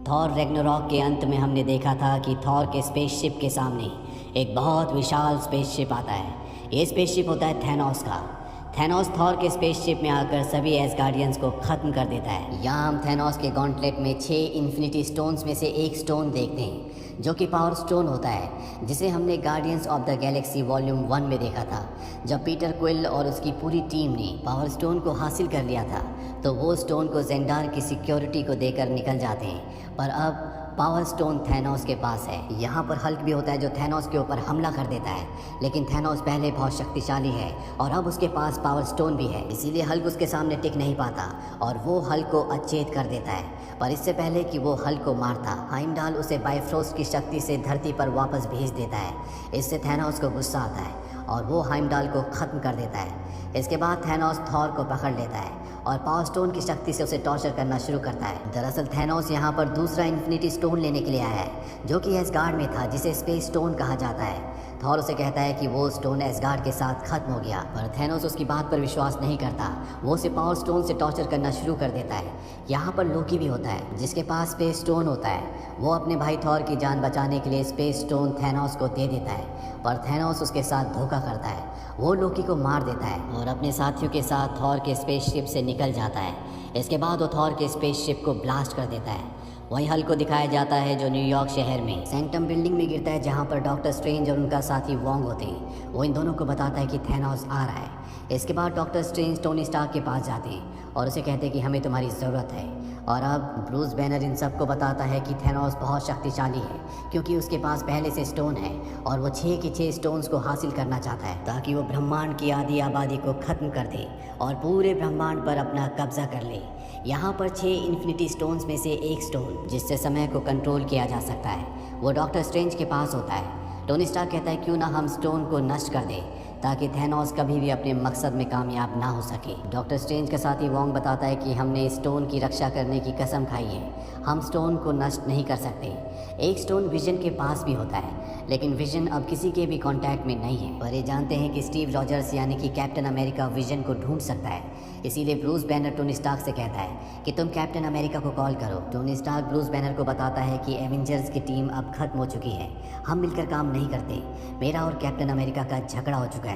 Thor Ragnarok के अंत में हमने देखा था कि थॉर के स्पेसशिप के सामने एक बहुत विशाल स्पेसशिप आता है। ये स्पेसशिप होता है थैनोस का। थैनोस थॉर के स्पेसशिप में आकर सभी एसगार्डियंस को ख़त्म कर देता है। यहाँ हम थैनोस के गॉन्टलेट में 6 इन्फिनिटी स्टोन्स में से एक स्टोन देखते हैं जो कि पावर स्टोन होता है, जिसे हमने guardians of the Galaxy volume 1 में देखा था। जब पीटर क्विल और उसकी पूरी टीम ने पावर स्टोन को हासिल कर लिया था तो वो स्टोन को जेंडार की सिक्योरिटी को देकर निकल जाते हैं, पर अब पावर स्टोन थैनोस के पास है। यहाँ पर हल्क भी होता है जो थैनोस के ऊपर हमला कर देता है, लेकिन थैनोस पहले बहुत शक्तिशाली है और अब उसके पास पावर स्टोन भी है, इसीलिए हल्क उसके सामने टिक नहीं पाता और वो हल्क को अचेत कर देता है। पर इससे पहले कि वो हल्क को मारता, हाइमडाल उसे बाइफ्रोस्ट की शक्ति से धरती पर वापस भेज देता है। इससे थैनोस को गुस्सा आता है और वो हाइमडाल को ख़त्म कर देता है। इसके बाद थैनोस थॉर को पकड़ लेता है और पावर स्टोन की शक्ति से उसे टॉर्चर करना शुरू करता है। दरअसल थैनोस यहाँ पर दूसरा इन्फिनिटी स्टोन लेने के लिए आया है जो कि एसगार्ड में था, जिसे स्पेस स्टोन कहा जाता है। थॉर उसे कहता है कि वो स्टोन एसगार्ड के साथ खत्म हो गया, पर थैनोस उसकी बात पर विश्वास नहीं करता। वो उसे पावर स्टोन से टॉर्चर करना शुरू कर देता है। यहाँ पर लोकी भी होता है जिसके पास स्पेस स्टोन होता है। वो अपने भाई थॉर की जान बचाने के लिए स्पेस स्टोन थैनोस को दे देता है, पर थैनोस उसके साथ धोखा करता है। वो लोकी को मार देता है और अपने साथियों के साथ थॉर के स्पेसशिप से निकल जाता है। इसके बाद वो थॉर के स्पेसशिप को ब्लास्ट कर देता है। वहीं हल्क को दिखाया जाता है जो न्यूयॉर्क शहर में सैंक्टम बिल्डिंग में गिरता है, जहां पर डॉक्टर स्ट्रेंज और उनका साथी वोंग होते हैं। वो इन दोनों को बताता है कि थैनोस आ रहा है। इसके बाद डॉक्टर स्ट्रेंज टोनी स्टार्क के पास जाते हैं और उसे कहते हैं कि हमें तुम्हारी ज़रूरत है। और अब ब्रूस बैनर इन सबको बताता है कि थैनोस बहुत शक्तिशाली है क्योंकि उसके पास पहले से स्टोन है और वो 6 के 6 स्टोन्स को हासिल करना चाहता है ताकि वो ब्रह्मांड की आधी आबादी को ख़त्म कर दे और पूरे ब्रह्मांड पर अपना कब्जा कर ले। यहाँ पर 6 इन्फिनिटी स्टोन्स में से एक स्टोन जिससे समय को कंट्रोल किया जा सकता है वो डॉक्टर स्ट्रेंज के पास होता है। टोनी स्टार्क कहता है क्यों ना हम स्टोन को नष्ट कर दें ताकि थैनोस कभी भी अपने मकसद में कामयाब ना हो सके। डॉक्टर स्ट्रेंज का साथी वोंग बताता है कि हमने स्टोन की रक्षा करने की कसम खाई है, हम स्टोन को नष्ट नहीं कर सकते। एक स्टोन विजन के पास भी होता है, लेकिन विजन अब किसी के भी कांटेक्ट में नहीं है। पर ये जानते हैं कि स्टीव रॉजर्स यानी कि कैप्टन अमेरिका विजन को ढूंढ सकता है, इसीलिए ब्रूस बैनर टोनी स्टार्क से कहता है कि तुम कैप्टन अमेरिका को कॉल करो। टोनी स्टार्क ब्रूस बैनर को बताता है कि एवेंजर्स की टीम अब खत्म हो चुकी है, हम मिलकर काम नहीं करते। मेरा और कैप्टन अमेरिका का झगड़ा हो चुका है,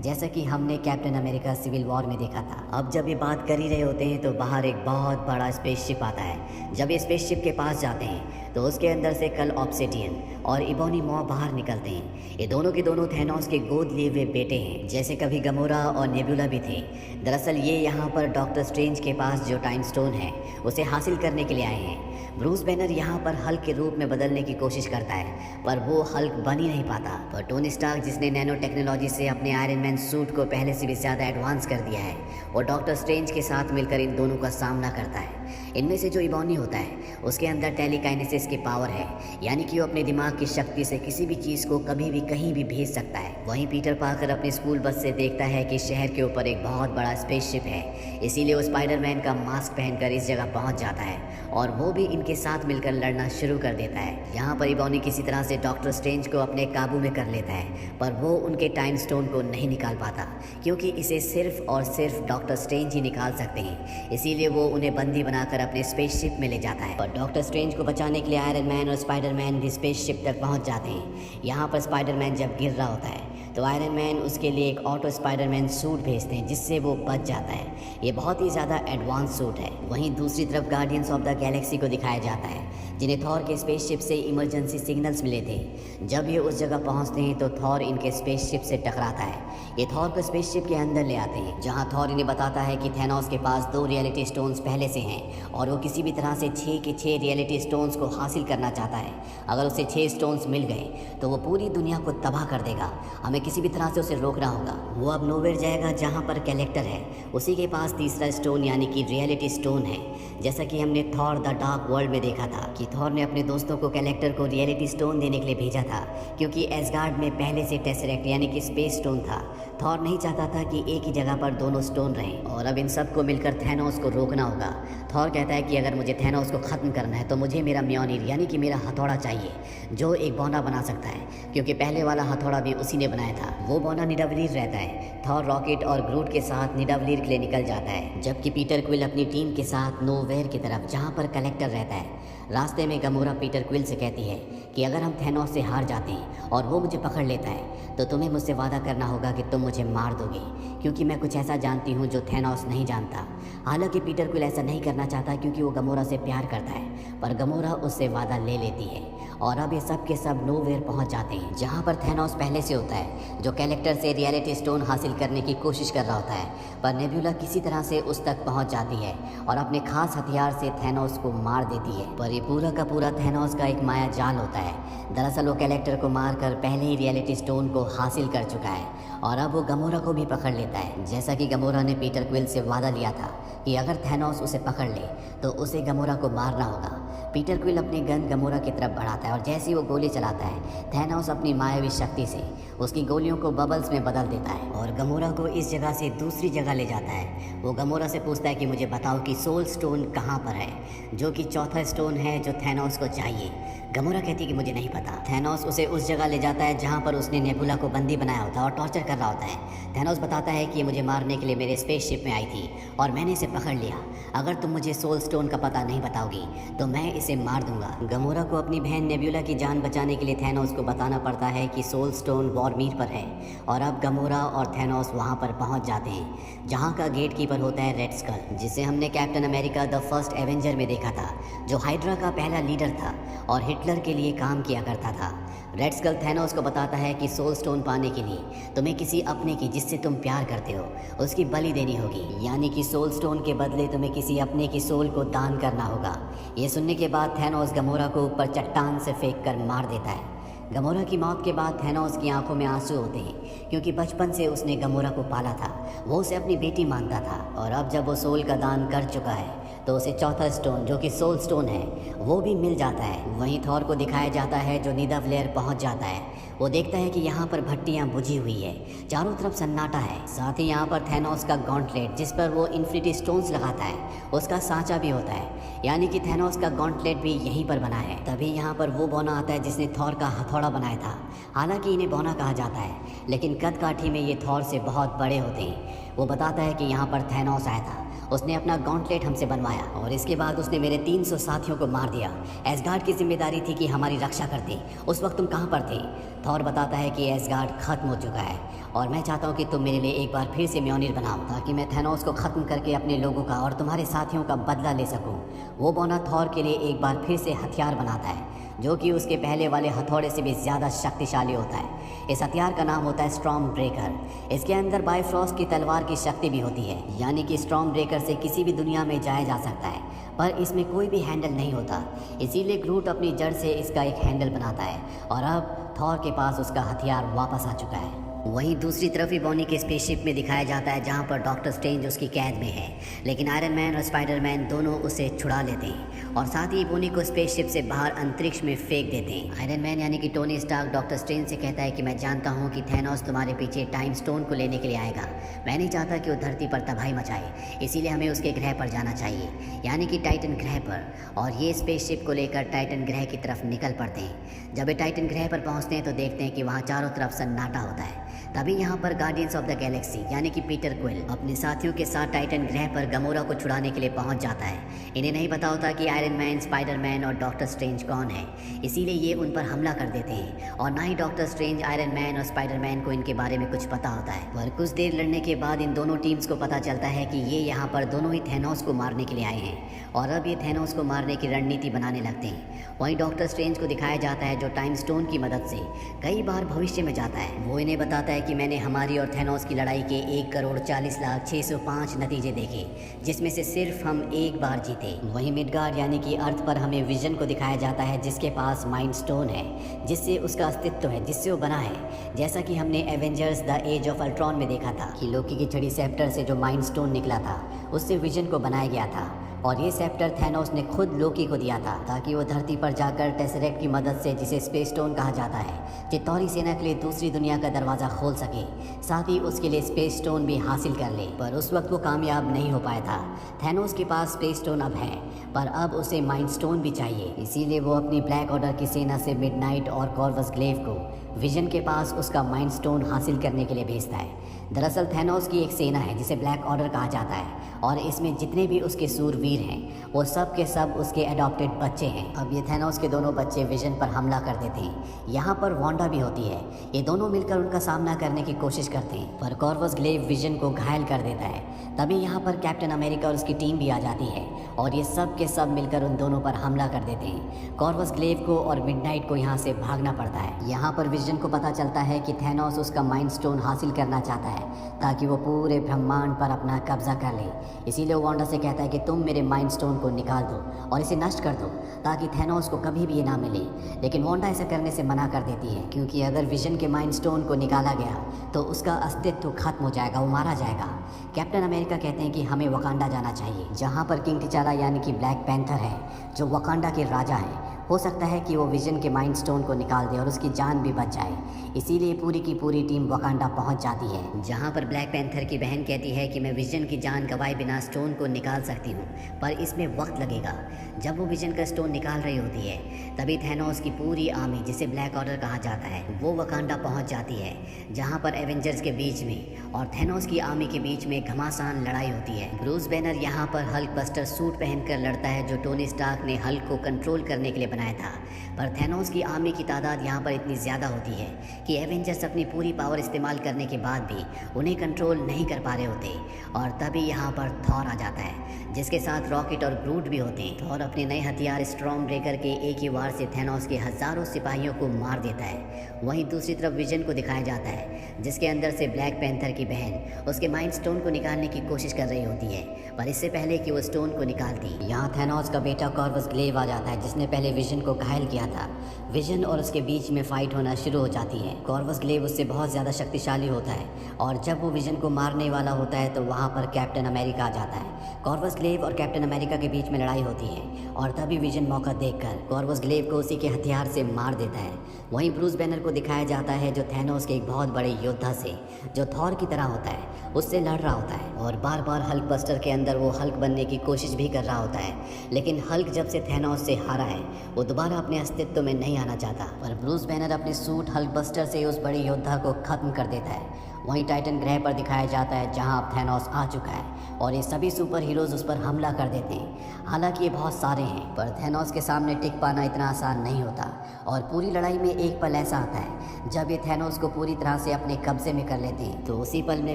जैसा कि हमने कैप्टन अमेरिका सिविल वॉर में देखा था। अब जब ये बात कर ही रहे होते हैं तो बाहर एक बहुत बड़ा स्पेसशिप आता है। जब ये स्पेसशिप के पास जाते हैं तो उसके अंदर से कल ऑब्सिडियन और इबोनी मॉ बाहर निकलते हैं। ये दोनों के दोनों थैनोस के गोद लिए हुए बेटे हैं, जैसे कभी गमोरा और नेबुला भी थे। दरअसल ये यहाँ पर डॉक्टर स्ट्रेंज के पास जो टाइम स्टोन है उसे हासिल करने के लिए आए हैं। ब्रूस बैनर यहाँ पर हल्क के रूप में बदलने की कोशिश करता है, पर वो हल्क बन ही नहीं पाता। पर टोनी स्टार्क, जिसने नैनो टेक्नोलॉजी से अपने आयरन मैन सूट को पहले से भी ज़्यादा एडवांस कर दिया है, वो डॉक्टर स्ट्रेंज के साथ मिलकर इन दोनों का सामना करता है। इनमें से जो इबोनी होता है उसके अंदर टेलीकाइनेसिस की पावर है, यानी कि वो अपने दिमाग की शक्ति से किसी भी चीज़ को कभी भी कहीं भी भेज सकता है। वहीं पीटर पार्कर अपनी स्कूल बस से देखता है कि शहर के ऊपर एक बहुत बड़ा स्पेसशिप है, इसीलिए वो स्पाइडरमैन का मास्क पहनकर इस जगह पहुंच जाता है और वो भी इनके साथ मिलकर लड़ना शुरू कर देता है। यहाँ पर इबोनी किसी तरह से डॉक्टर स्ट्रेंज को अपने काबू में कर लेता है, पर वो उनके टाइम स्टोन को नहीं निकाल पाता क्योंकि इसे सिर्फ और सिर्फ डॉक्टर स्ट्रेंज ही निकाल सकते हैं। इसीलिए वो उन्हें बंदी बनाकर अपने स्पेसशिप में ले जाता है। पर डॉक्टर स्ट्रेंज को बचाने के लिए आयरन मैन और स्पाइडरमैन भी स्पेसशिप तक पहुंच जाते हैं। यहाँ पर स्पाइडरमैन जब गिर रहा होता है तो आयरन मैन उसके लिए एक ऑटो स्पाइडरमैन सूट भेजते हैं जिससे वो बच जाता है। ये बहुत ही ज़्यादा एडवांस सूट है। वहीं दूसरी तरफ गार्डियंस ऑफ द गैलेक्सी को दिखाया जाता है, जिन्हें थॉर के स्पेसशिप से इमरजेंसी सिग्नल्स मिले थे। जब ये उस जगह पहुंचते हैं तो थॉर इनके स्पेसशिप से टकराता है। ये थॉर को स्पेसशिप के अंदर ले आते हैं, जहां थॉर इन्हें बताता है कि थैनोस के पास 2 रियलिटी स्टोन्स पहले से हैं और वो किसी भी तरह से 6 के 6 रियलिटी स्टोन्स को हासिल करना चाहता है। अगर उसे 6 स्टोन्स मिल गए तो वो पूरी दुनिया को तबाह कर देगा। हमें किसी भी तरह से उसे रोकना होगा। वो अब नोवेयर जाएगा जहाँ पर कलेक्टर है, उसी के पास तीसरा स्टोन यानी कि रियलिटी स्टोन है। जैसा कि हमने थॉर द डार्क वर्ल्ड में देखा था कि थॉर ने अपने दोस्तों को कलेक्टर को रियलिटी स्टोन देने के लिए भेजा था, क्योंकि एसगार्ड में पहले से टेसरेक्ट यानी कि स्पेस स्टोन था। थॉर नहीं चाहता था कि एक ही जगह पर दोनों स्टोन रहें और अब इन सबको मिलकर थैनोस को रोकना होगा। थॉर कहता है कि अगर मुझे थैनोस को ख़त्म करना है तो मुझे मेरा म्योनिर यानी कि मेरा हथौड़ा चाहिए, जो एक बौना बना सकता है, क्योंकि पहले वाला हथौड़ा भी उसी ने बनाया था। वो बौना निडावलीर रहता है। थॉर रॉकेट और ग्रूट के साथ निडावलीर के लिए निकल जाता है, जबकि पीटर क्विल अपनी टीम के साथ नोवेयर की तरफ, जहाँ पर कलेक्टर रहता है। रास्ते में गमोरा पीटर क्विल से कहती है कि अगर हम थैनोस से हार जाते हैं और वो मुझे पकड़ लेता है तो तुम्हें मुझसे वादा करना होगा कि तुम मुझे मार दोगे, क्योंकि मैं कुछ ऐसा जानती हूँ जो थैनोस नहीं जानता। हालांकि पीटर क्विल ऐसा नहीं करना चाहता क्योंकि वो गमोरा से प्यार करता है, पर गमोरा उससे वादा ले लेती है और अब ये सब के सब नोवेयर पहुंच जाते हैं जहां पर थैनोस पहले से होता है, जो कैरेक्टर से रियलिटी स्टोन हासिल करने की कोशिश कर रहा होता है। पर नेबुला किसी तरह से उस तक पहुंच जाती है और अपने खास हथियार से थैनोस को मार देती है। पर ये पूरा का पूरा थैनोस का एक माया जाल होता है। दरअसल वो कैरेक्टर को मारकर पहले ही रियलिटी स्टोन को हासिल कर चुका है और अब वो गमोरा को भी पकड़ लेता है। जैसा कि गमोरा ने पीटर क्विल से वादा लिया था कि अगर थैनोस उसे पकड़ ले तो उसे गमोरा को मारना होगा। पीटर क्विल अपनी गन गमोरा की तरफ बढ़ाता है और जैसे ही वो गोली चलाता है, थैनोस अपनी मायावी शक्ति से उसकी गोलियों को बबल्स में बदल देता है और गमोरा को इस जगह से दूसरी जगह ले जाता है। वो गमोरा से पूछता है कि मुझे बताओ कि सोल स्टोन कहाँ पर है, जो कि चौथा स्टोन है जो थैनोस को चाहिए। गमोरा कहती है कि मुझे नहीं पता। थैनोस उसे उस जगह ले जाता है जहाँ पर उसने नेबुला को बंदी बनाया होता है और टॉर्चर कर रहा होता है। थैनोस बताता है कि ये मुझे मारने के लिए मेरे स्पेसशिप में आई थी और मैंने इसे पकड़ लिया। अगर तुम मुझे सोल स्टोन का पता नहीं बताओगी तो मैं इसे मार दूंगा। गमोरा को अपनी बहन नेबुला की जान बचाने के लिए थैनोस को बताना पड़ता है कि सोल स्टोन वॉरमीर पर है और अब गमोरा और थैनोस वहां पर पहुंच जाते हैं जहां का गेट कीपर होता है रेड स्कल, जिसे हमने captain America the first Avenger में देखा था, जो हाइड्रा का पहला लीडर था और हिटलर के लिए काम किया करता था। रेड स्कल थैनोस को बताता है कि सोल स्टोन पाने के लिए तुम्हें किसी अपने की जिससे तुम प्यार करते हो उसकी बलि देनी होगी, यानी कि सोल स्टोन के बदले तुम्हें किसी अपने की सोल को दान करना होगा। ये सुनने के बाद थैनोस गमोरा को ऊपर चट्टान से फेंक कर मार देता है। गमोरा की मौत के बाद थैनोस की आंखों में आंसू होते हैं क्योंकि बचपन से उसने गमोरा को पाला था, वो उसे अपनी बेटी मानता था और अब जब वो सोल का दान कर चुका है तो उसे चौथा स्टोन जो कि सोल स्टोन है वो भी मिल जाता है। वहीं थॉर को दिखाया जाता है जो निदावलेयर पहुंच जाता है। वो देखता है कि यहाँ पर भट्टियाँ बुझी हुई है, चारों तरफ सन्नाटा है। साथ ही यहाँ पर थैनोस का गॉन्टलेट जिस पर वो इन्फिनिटी स्टोन्स लगाता है उसका सांचा भी होता है, यानी कि थैनोस का गॉन्टलेट भी यहीं पर बना है। तभी यहाँ पर वो बौना आता है जिसने थॉर का हथौड़ा बनाया था। हालांकि इन्हें बौना कहा जाता है लेकिन कद काठी में ये थॉर से बहुत बड़े होते हैं। वो बताता है कि यहाँ पर थैनोस आया था, उसने अपना गॉन्टलेट हमसे बनवाया और इसके बाद उसने मेरे 300 साथियों को मार दिया। एसगार्ड की जिम्मेदारी थी कि हमारी रक्षा करते। उस वक्त तुम कहाँ पर थे? थॉर बताता है कि एसगार्ड खत्म हो चुका है और मैं चाहता हूँ कि तुम मेरे लिए एक बार फिर से म्योनिर बनाओ ताकि मैं थैनोस को ख़त्म करके अपने लोगों का और तुम्हारे साथियों का बदला ले सकूँ। वो बौना थॉर के लिए एक बार फिर से हथियार बनाता है जो कि उसके पहले वाले हथौड़े से भी ज़्यादा शक्तिशाली होता है। इस हथियार का नाम होता है स्टॉर्म ब्रेकर। इसके अंदर बायफ्रॉस्ट की तलवार की शक्ति भी होती है, यानी कि स्टॉर्म ब्रेकर से किसी भी दुनिया में जाया जा सकता है, पर इसमें कोई भी हैंडल नहीं होता। इसीलिए ग्रूट अपनी जड़ से इसका एक हैंडल बनाता है और अब थॉर के पास उसका हथियार वापस आ चुका है। वहीं दूसरी तरफ ही बॉनी के स्पेसशिप में दिखाया जाता है जहां पर डॉक्टर स्ट्रेंज उसकी कैद में है, लेकिन आयरन मैन और स्पाइडरमैन दोनों उसे छुड़ा लेते हैं और साथ ही बॉनी को स्पेसशिप से बाहर अंतरिक्ष में फेंक देते हैं। आयरन मैन यानी कि टोनी स्टार्क डॉक्टर स्ट्रेंज से कहता है कि मैं जानता हूं कि थैनोस तुम्हारे पीछे टाइम स्टोन को लेने के लिए आएगा। मैं नहीं चाहता कि वो धरती पर तबाही मचाए, इसीलिए हमें उसके ग्रह पर जाना चाहिए, यानी कि टाइटन ग्रह पर। और ये स्पेसशिप को लेकर टाइटन ग्रह की तरफ निकल पड़ते हैं। जब ये टाइटन ग्रह पर पहुंचते हैं तो देखते हैं कि वहाँ चारों तरफ सन्नाटा होता है। तभी यहाँ पर गार्डियंस ऑफ द गैलेक्सी यानी कि पीटर क्विल अपने साथियों के साथ टाइटन ग्रह पर गमोरा को छुड़ाने के लिए पहुंच जाता है। इन्हें नहीं पता होता कि आयरन मैन, स्पाइडरमैन और डॉक्टर स्ट्रेंज कौन है, इसीलिए ये उन पर हमला कर देते हैं और ना ही डॉक्टर स्ट्रेंज, आयरन मैन और स्पाइडरमैन को इनके बारे में कुछ पता होता है। पर कुछ देर लड़ने के बाद इन दोनों टीम्स को पता चलता है कि ये यहाँ पर दोनों ही थैनोस को मारने के लिए आए हैं और अब ये थैनोस को मारने की रणनीति बनाने लगते हैं। वहीं डॉक्टर स्ट्रेंज को दिखाया जाता है जो टाइम स्टोन की मदद से कई बार भविष्य में जाता है। वो इन्हें बताता है कि मैंने हमारी और थैनोस की लड़ाई के 1,40,06,5 नतीजे देखे, जिसमें से सिर्फ हम एक बार जीते। वहीं मिडगार्ड यानी कि अर्थ पर हमें विजन को दिखाया जाता है जिसके पास माइंड स्टोन है, जिससे उसका अस्तित्व है, जिससे वो बना है। जैसा कि हमने Avengers the Age of Ultron में देखा था कि लोकी की छड़ी सेप्टर से जो माइंड स्टोन निकला था उससे विजन को बनाया गया था और ये सेप्टर थैनोस ने खुद लोकी को दिया था ताकि वो धरती पर जाकर टेसरेक्ट की मदद से, जिसे स्पेस स्टोन कहा जाता है, चित्तौरी सेना के लिए दूसरी दुनिया का दरवाज़ा खोल सके, साथ ही उसके लिए स्पेस स्टोन भी हासिल कर ले। पर उस वक्त वो कामयाब नहीं हो पाया था। थैनोस के पास स्पेस स्टोन अब है, पर अब उसे माइंड स्टोन भी चाहिए। इसीलिए वो अपनी ब्लैक ऑर्डर की सेना से मिडनाइट और कॉर्वस ग्लेव को विजन के पास उसका माइंड स्टोन हासिल करने के लिए भेजता है। दरअसल थैनोस की एक सेना है जिसे ब्लैक ऑर्डर कहा जाता है और इसमें जितने भी उसके सूरवीर वीर हैं वो सब के सब उसके एडॉप्टेड बच्चे हैं। अब ये थैनोस के दोनों बच्चे विजन पर हमला कर देते हैं। यहाँ पर वांडा भी होती है। ये दोनों मिलकर उनका सामना करने की कोशिश करते हैं, पर कॉर्वस ग्लेव विजन को घायल कर देता है। तभी यहाँ पर कैप्टन अमेरिका और उसकी टीम भी आ जाती है और ये सब के सब मिलकर उन दोनों पर हमला कर देते हैं। कॉर्वस ग्लेव को और मिडनाइट को यहाँ से भागना पड़ता है। यहाँ पर विजन को पता चलता है कि थैनोस उसका माइंड स्टोन हासिल करना चाहता है ताकि वो पूरे ब्रह्मांड पर अपना कब्जा कर ले। इसीलिए वो वांडा से कहता है कि तुम मेरे माइंड स्टोन को निकाल दो और इसे नष्ट कर दो ताकि थैनोस को कभी भी ये ना मिले। लेकिन वांडा ऐसा करने से मना कर देती है, क्योंकि अगर विजन के माइंड स्टोन को निकाला गया तो उसका अस्तित्व खत्म हो जाएगा, वो मारा जाएगा। कैप्टन अमेरिका कहते हैं कि हमें वकांडा जाना चाहिए, जहाँ पर किंग टिचाला यानी कि ब्लैक पैंथर है जो वकांडा के राजा हैं। हो सकता है कि वो विजन के माइंड स्टोन को निकाल दे और उसकी जान भी बच जाए। इसीलिए पूरी की पूरी टीम वकांडा पहुंच जाती है, जहां पर ब्लैक पैंथर की बहन कहती है कि मैं विजन की जान गंवाए बिना स्टोन को निकाल सकती हूं, पर इसमें वक्त लगेगा। जब वो विजन का स्टोन निकाल रही होती है तभी थैनोस की पूरी आर्मी, जिसे ब्लैक ऑर्डर कहा जाता है, वो वकांडा पहुँच जाती है, जहाँ पर एवेंजर्स के बीच में और थैनोस की आर्मी के बीच में घमासान लड़ाई होती है। ब्रूस बैनर यहाँ पर हल्क बस्टर सूट पहनकर लड़ता है जो टोनी स्टार्क ने हल्क को कंट्रोल करने के लिए बनाया था। पर थैनोस की आर्मी की तादाद यहाँ पर इतनी ज़्यादा होती है कि एवेंजर्स अपनी पूरी पावर इस्तेमाल करने के बाद भी उन्हें कंट्रोल नहीं कर पा रहे होते। और तभी यहाँ पर थॉर आ जाता है, जिसके साथ रॉकेट और ग्रूट भी होते हैं। थॉर अपने नए हथियार स्ट्रॉम ब्रेकर के एक ही वार से थैनोस के हज़ारों सिपाहियों को मार देता है। वहीं दूसरी तरफ विजन को दिखाया जाता है, जिसके अंदर से ब्लैक पैंथर की बहन उसके माइंड स्टोन को निकालने की कोशिश कर रही होती है, पर इससे पहले कि वो स्टोन को निकालती, यहाँ थैनोस का बेटा कॉर्वस ग्लेव आ जाता है, जिसने पहले विजन को घायल किया था। विजन और उसके बीच में फाइट होना शुरू हो जाती है। कॉर्वस ग्लेव उससे बहुत ज़्यादा शक्तिशाली होता है और जब वो विजन को मारने वाला होता है तो वहाँ पर कैप्टन अमेरिका आ जाता है। कॉर्वस ग्लेव और कैप्टन अमेरिका के बीच में लड़ाई होती है और तभी विजन मौका देखकर कॉर्वस ग्लेव को उसी के हथियार से मार देता है। वहीं ब्रूस बैनर को दिखाया जाता है जो थैनोस के एक बहुत बड़े योद्धा से, जो थॉर की तरह होता है, उससे लड़ रहा होता है और बार बार हल्क बस्टर के अंदर वो हल्क बनने की कोशिश भी कर रहा होता है। लेकिन हल्क जब से थैनोस से हारा है वो दोबारा अपने अस्तित्व में नहीं आना चाहता, पर ब्रूस बैनर अपने सूट हल्क बस्टर से उस बड़े योद्धा को खत्म कर देता है। वहीं टाइटन ग्रह पर दिखाया जाता है जहां अब थैनोस आ चुका है और ये सभी सुपर हीरोज उस पर हमला कर देते हैं। हालांकि ये बहुत सारे हैं, पर थैनोस के सामने टिक पाना इतना आसान नहीं होता और पूरी लड़ाई में एक पल ऐसा आता है जब ये थैनोस को पूरी तरह से अपने कब्जे में कर लेते हैं। तो उसी पल में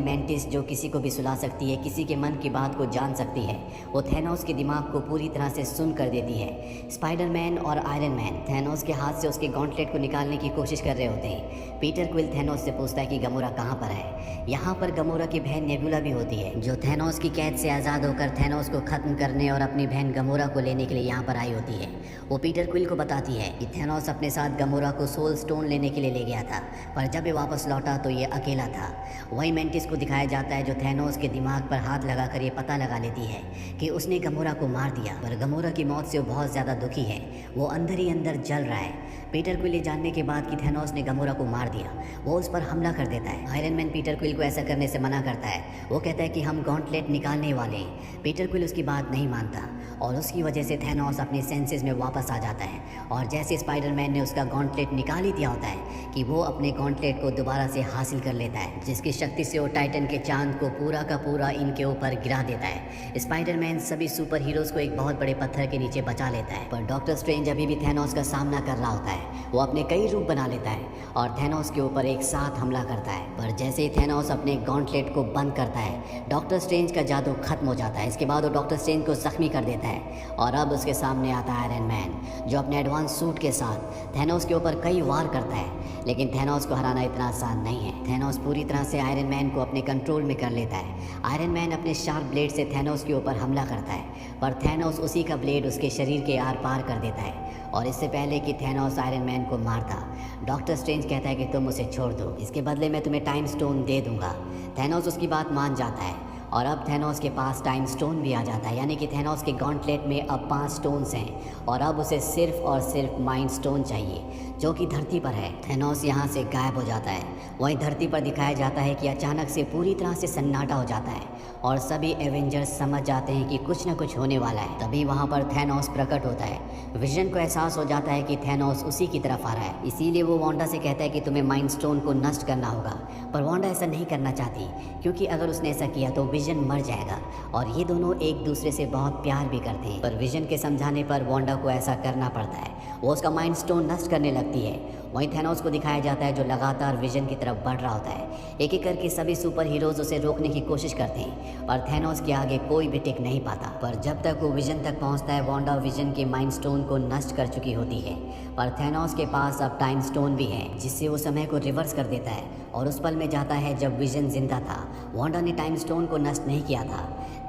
मैंटिस, जो किसी को भी सुला सकती है, किसी के मन की बात को जान सकती है, वो थैनोस के दिमाग को पूरी तरह से सुन कर देती है। स्पाइडरमैन और आयरन मैन थैनोस के हाथ से उसके गॉन्टलेट को निकालने की कोशिश कर रहे होते हैं। पीटर क्विल थैनोस से पूछता है कि गमोरा कहाँ पर है। यहाँ पर गमोरा की बहन नेबुला भी होती है, जो थैनोस की कैद से आज़ाद होकर थैनोस को खत्म करने और अपनी बहन गमोरा को लेने के लिए यहाँ पर आई होती है। वो पीटर क्विल को बताती है कि थैनोस अपने साथ गमोरा को सोल स्टोन लेने के लिए ले गया था, पर जब ये वापस लौटा तो ये अकेला था। वहीं मेंटिस को दिखाया जाता है जो थैनोस के दिमाग पर हाथ लगाकर ये पता लगा लेती है कि उसने गमोरा को मार दिया, पर गमोरा की मौत से वो बहुत ज़्यादा दुखी है, वो अंदर ही अंदर जल रहा है। पीटर क्विल ये जानने के बाद कि थैनोस ने गमोरा को मार दिया, वो उस पर हमला कर देता है। आयरन मैन पीटर क्विल को ऐसा करने से मना करता है। वो कहता है कि हम गॉन्टलेट निकालने वाले हैं। पीटर क्विल उसकी बात नहीं मानता और उसकी वजह से थैनोस अपने सेंसेस में वापस आ जाता है और जैसे स्पाइडरमैन ने उसका गॉन्टलेट निकाल ही दिया होता है कि वो अपने गॉन्टलेट को दोबारा से हासिल कर लेता है, जिसकी शक्ति से वो टाइटन के चांद को पूरा का पूरा इनके ऊपर गिरा देता है। स्पाइडरमैन सभी सुपर हीरोज को एक बहुत बड़े पत्थर के नीचे बचा लेता है, पर डॉक्टर स्ट्रेंज अभी भी थैनोस का सामना कर रहा होता है। वो अपने कई रूप बना लेता है और थैनोस के ऊपर एक साथ हमला करता है, पर जैसे ही थैनोस अपने गॉन्टलेट को बंद करता है डॉक्टर स्ट्रेंज का जादू खत्म हो जाता है। इसके बाद वो डॉक्टर स्ट्रेंज को जख्मी कर देता है और अब उसके सामने आता है आयरन मैन, जो अपने एडवांस सूट के साथ थैनोस के ऊपर कई वार करता है। लेकिन थैनोस को हराना इतना आसान नहीं है। थैनोस पूरी तरह से आयरन मैन को अपने कंट्रोल में कर लेता है। आयरन मैन अपने शार्प ब्लेड से थैनोस के ऊपर हमला करता है, पर थैनोस उसी का ब्लेड उसके शरीर के आर पार कर देता है और इससे पहले कि थैनोस आयरन मैन को मारता, डॉक्टर स्ट्रेंज कहता है कि तुम उसे छोड़ दो, इसके बदले मैं तुम्हें टाइम स्टोन दे दूंगा। थैनोस उसकी बात मान जाता है और अब थैनोस के पास टाइम स्टोन भी आ जाता है, यानी कि थैनोस के गॉन्टलेट में अब 5 स्टोन्स हैं और अब उसे सिर्फ और सिर्फ माइंड स्टोन चाहिए, जो कि धरती पर है। थैनोस यहाँ से गायब हो जाता है। वहीं धरती पर दिखाया जाता है कि अचानक से पूरी तरह से सन्नाटा हो जाता है और सभी एवेंजर्स समझ जाते हैं कि कुछ न कुछ होने वाला है। तभी वहाँ पर थैनोस प्रकट होता है। विजन को एहसास हो जाता है कि थैनोस उसी की तरफ आ रहा है, इसीलिए वो वांडा से कहता है कि तुम्हें माइंड स्टोन को नष्ट करना होगा, पर वांडा ऐसा नहीं करना चाहती, क्योंकि अगर उसने ऐसा किया तो विजन विजन मर जाएगा और ये दोनों एक दूसरे से बहुत प्यार भी करते हैं। पर विजन के समझाने पर वांडा को ऐसा करना पड़ता है, वो उसका माइंड स्टोन नष्ट करने लगती है। वहीं थैनोस को दिखाया जाता है जो लगातार विजन की तरफ बढ़ रहा होता है। एक एक करके सभी सुपर हीरोज उसे रोकने की कोशिश करते हैं पर थैनोस के आगे कोई भी टिक नहीं पाता। पर जब तक वो विजन तक पहुंचता है, वांडा विजन के माइंड स्टोन को नष्ट कर चुकी होती है। पर थैनोस के पास अब टाइम स्टोन भी है जिससे वो समय को रिवर्स कर देता है और उस पल में जाता है जब विजन जिंदा था। वांडा ने टाइम स्टोन को नष्ट नहीं किया था।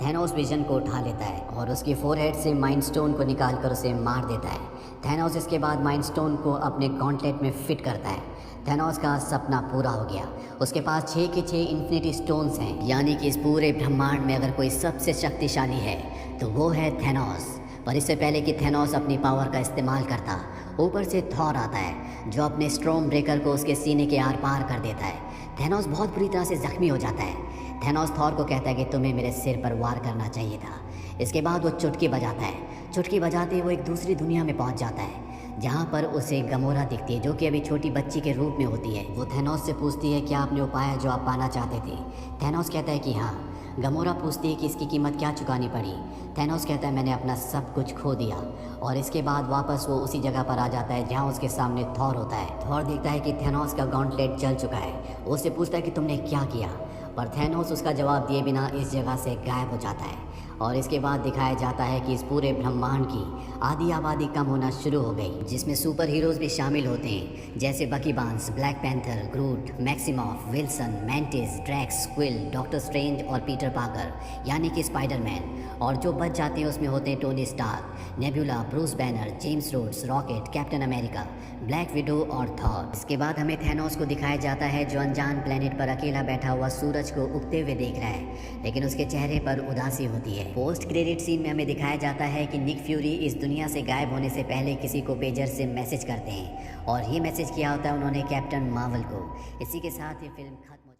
थैनोस विजन को उठा लेता है और उसकी फोरहेड से माइंड स्टोन को निकालकर उसे मार देता है। थैनोस इसके बाद माइंड स्टोन को अपने गॉन्टलेट में फिट करता है। थैनोस का सपना पूरा हो गया। उसके पास 6 के 6 इन्फिनिटी स्टोन्स हैं, यानी कि इस पूरे ब्रह्मांड में अगर कोई सबसे शक्तिशाली है तो वो है थैनोस। पर इससे पहले कि थैनोस अपनी पावर का इस्तेमाल करता, ऊपर से थॉर आता है जो अपने स्टॉर्म ब्रेकर को उसके सीने के आर पार कर देता है। थैनोस बहुत बुरी तरह से जख्मी हो जाता है। थैनोस थॉर को कहता है कि तुम्हें मेरे सिर पर वार करना चाहिए था। इसके बाद वो चुटकी बजाता है। चुटकी बजाते वो एक दूसरी दुनिया में पहुंच जाता है जहाँ पर उसे गमोरा दिखती है जो कि अभी छोटी बच्ची के रूप में होती है। वो थैनोस से पूछती है क्या आपने वो पाया जो आप पाना चाहते थे। थैनोस कहता है कि हाँ। गमोरा पूछती है कि इसकी कीमत क्या चुकानी पड़ी। थैनोस कहता है मैंने अपना सब कुछ खो दिया। और इसके बाद वापस वो उसी जगह पर आ जाता है जहाँ उसके सामने थॉर होता है। थॉर देखता है कि थैनोस का गॉन्टलेट जल चुका है। वो उससे पूछता है कि तुमने क्या किया, पर थैनोस उसका जवाब दिए बिना इस जगह से गायब हो जाता है। और इसके बाद दिखाया जाता है कि इस पूरे ब्रह्मांड की आधी आबादी कम होना शुरू हो गई, जिसमें सुपर हीरोज भी शामिल होते हैं जैसे Bucky Barnes, Black Panther, Groot, Maximoff, Wilson, Mantis, Drax, Quill, Doctor Strange और पीटर पार्कर यानी कि स्पाइडरमैन। और जो बच जाते हैं उसमें होते हैं Tony Stark, Nebula, Bruce Banner, James Rhodes, Rocket, Captain America, Black Widow और थॉर। इसके बाद हमें थैनोस को दिखाया जाता है जो अनजान प्लेनेट पर अकेला बैठा हुआ सूरज को उगते हुए देख रहा है, लेकिन उसके चेहरे पर उदासी होती है। पोस्ट क्रेडिट सीन में हमें दिखाया जाता है कि निक फ्यूरी इस दुनिया से गायब होने से पहले किसी को पेजर से मैसेज करते हैं और ये मैसेज किया होता है उन्होंने कैप्टन मार्वल को। इसी के साथ ये फिल्म खत्म